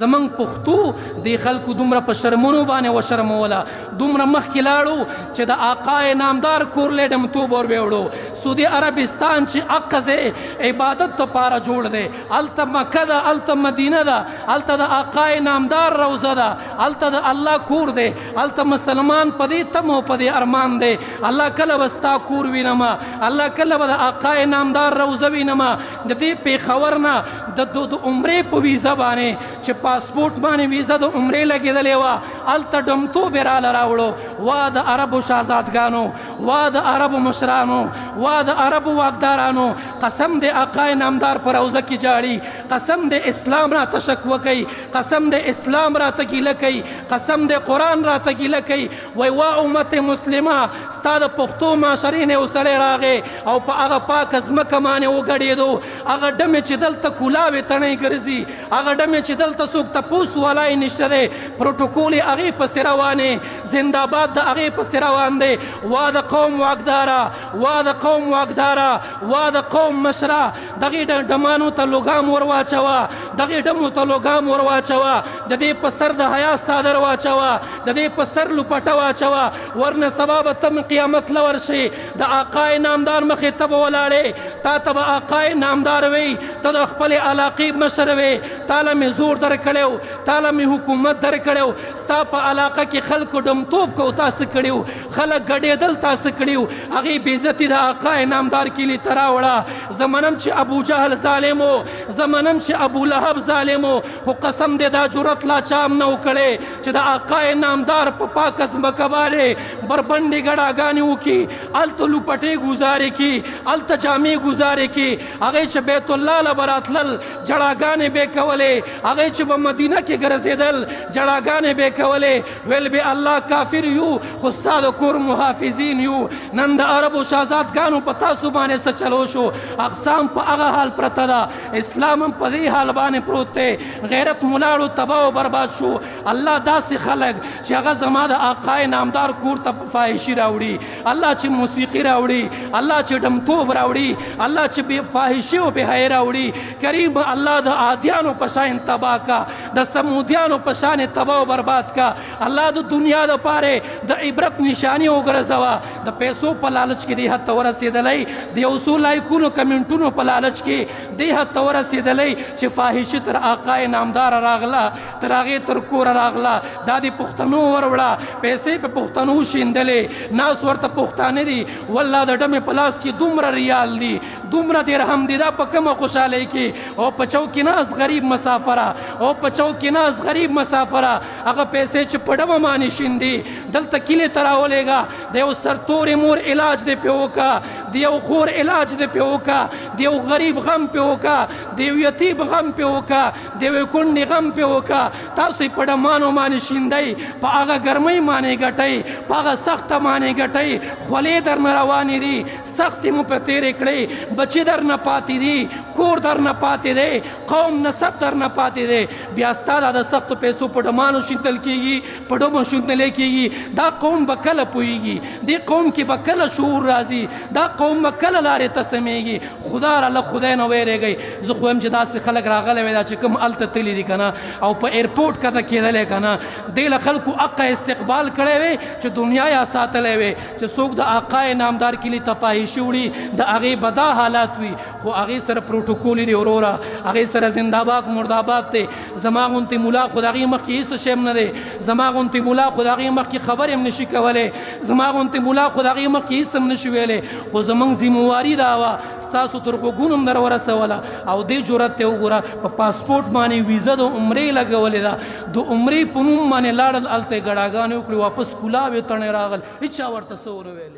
زمنګ پښتو د خلکو دومره په شرمونو باندې وشرموله، دومره مخکې لاړو چې د آقا نامدار کور لیډمتوب ور ویوړو. سعودي عربستان چې اقځه عبادت لپاره جوړ دی، هلته مکه ده، هلته مدینه ده، هلته د آقا نامدار روضه ده، هلته د الله کور دی، هلته مسلمان په دې تم او په دې ارمان دی الله کله به ستا کور وینم، الله کله به د آقا نامدار روضه وینم. د دې پېښور نه د عمرې په ویزه باندې چې پاسپورټ باندې ویزه د عمرې لګېدلې وه، هلته ډمتوب یې راله راوړو. وا د عربو شهزادګانو، وا د عربو مشرانو، وا د عربو واکدارانو، قسم د آقا نامدار په روضه کې جاړي، قسم د اسلام راته شکوه کوي، قسم د اسلام راته ګیله کوي، قسم د قرآن راته ګیله کوي. وایي وا امت مسلمه ستا د پښتو معاشرې نه یو سړی راغی او په هغه پاکه ځمکه باندې وګډېدو، هغه ډمې چې دلته کلاوې تڼۍ ګرځي، هغه ډمې چې دلته څوک تپوس والی نشته دی، پروټوکول یې هغې پسې روانې، زنده‌باد د هغې پسې روان دی. وا د قوم واکداره، وا د قوم واکداره، وا د قوم مشره، دغې ډمانو ته لوګام ور واچوه، دغې ډمو ته لوګام ور واچوه، د دې په سر د حیا څادر واچوه، د دې په سر لوپټه واچوه، ورنه سبا به ته قیامت له ورشې د آقا نامدار مخې ته به ولاړې، تا ته به آقا نامدار وی، ته د خپلې علاقې مشر وی، تاله مې زور درکړی و، تاله مې حکومت درکړی و، ستا په علاقه کې خلکو ډمتوب کو تاسو کړي و، خلک ګډېدل تاسو کړي و، هغې بېعزتي د آقا نامدار کلي ته راوړه. زه منم چې ابو جهل ظالم و، زه منم چې ابو لهب ظالم و، خو قسم دې دا جرأت لا چا هم نه و کړی چې د آقا نامدار په پاکه ځمکه باندې بربنډې ګډاګانې وکړي، هلته لوپټې ګزارې کړي، هلته جامې ګزارې کړي، هغې چې بیت الله له به راتلل جړاګانې به یې کولې، هغې چې به مدینه کې ګرځېدل جړاګانې به یې کولې، ویل به الله کافر یو خو ستا د کور محافظین یو. نن د عربو شهزادګانو په تاسو باندې څه چلو شو، اقسام په هغه حال پرته ده، اسلام هم په دې حال باندې پروت دی، غیرت ملاړو تباه او برباد شو. الله داسې خلک چې هغه زما د آقا نامدار کور ته فاحشي راوړي، الله چې موسیقي راوړي، الله چې ډمتوب راوړي، الله چې بې فاحشي او بې حیا راوړي، کریم الله د عادیانو په شان تباه کا، د سمودیانو په شان تباه او برباد کا. الله د دنیا دپاره د عبرت نشاني وګرځوه، د پیسو په لالچ کې دې حد ته ورسېدلی، د یو څو لایکونو کمنټونو په لالچ کې دې حد ته ورسېدلی چې فاحشي تر آقا نامداره راغله، تر هغې تر کوره راغله، دا د پښتنو وروړه، پیسې په پښتنو شیندلې، ناس ورته پښتانه دي، والله د ډمې په لاس کې دومره ریال دي، دومره درهم دي، دا په کومه خوشحالۍ کې. او په چوکې ناست غریب مسافره، او په چوکې ناست غریب مسافره، هغه پیسې چې په ډمه باندې شیندي، دلته کلي ته راولېږه، د یو سرتورې مور علاج دې پې وکړه، د یو خور علاج دې پې وکړه، د یو غریب غم پې وکړه، د یو یتیم غم پې وکړه، د یوې کونډې غم پې وکړه. تاسو یې په ډمانو باندې شیندئ، په هغه ګرمۍ باندې ګټئ، په هغه سخته باندې ګټئ، خولې در نه روانې دي، سختې مو په تېرې کړې، بچي در نه پاتې دي، کور در نه پاتې دی، قوم نسب در نه پاتې دی. بیا ستا دا د سختو پیسو په ډمانو شیندل کېږي، په ډمو شیندلی کېږي. دا قوم به کله پوهېږي، دې قوم کې به کله شعور راځي، دا قوم به کله لارې ته سمیږي. خدا را له خدای نه ویرېږئ. زه خو یم چې داسې خلک راغلی وی دا چې کوم هلته تللي دي که نه او په ایرپورټ کته کېدلی که نه، دې له خلکو حقه استقبال کړی وی چې دنیا یا ساتلی وی چې څوک د آقا نامدار کلي ته فاحشي وړي، د هغې به دا حالات وي، خو هغې سره پروټوکول دی وروره، هغې سره زنده‌باد مرداباد دی. زما غوندې ملا خو د هغې مخکې هېڅ شی هم نه دی، زما غوندې ملا خو د هغې مخکې خبرې هم نشي کولی، زما غوندې ملا خو د هغې مخکې هېڅ هم نشي ویلی، خو زموږ ذمواري دا وه ستاسو تر غوږونو هم در ورسوله. او دې جرأت ته وګوره، په پاسپورټ باندې ویزه د عمرې لګولې ده، د عمرې په نوم باندې لاړل، هلته یې ګډاګانې وکړې، واپس کلاوې تڼۍ راغل، هېچا ورته څه ونه ویلې.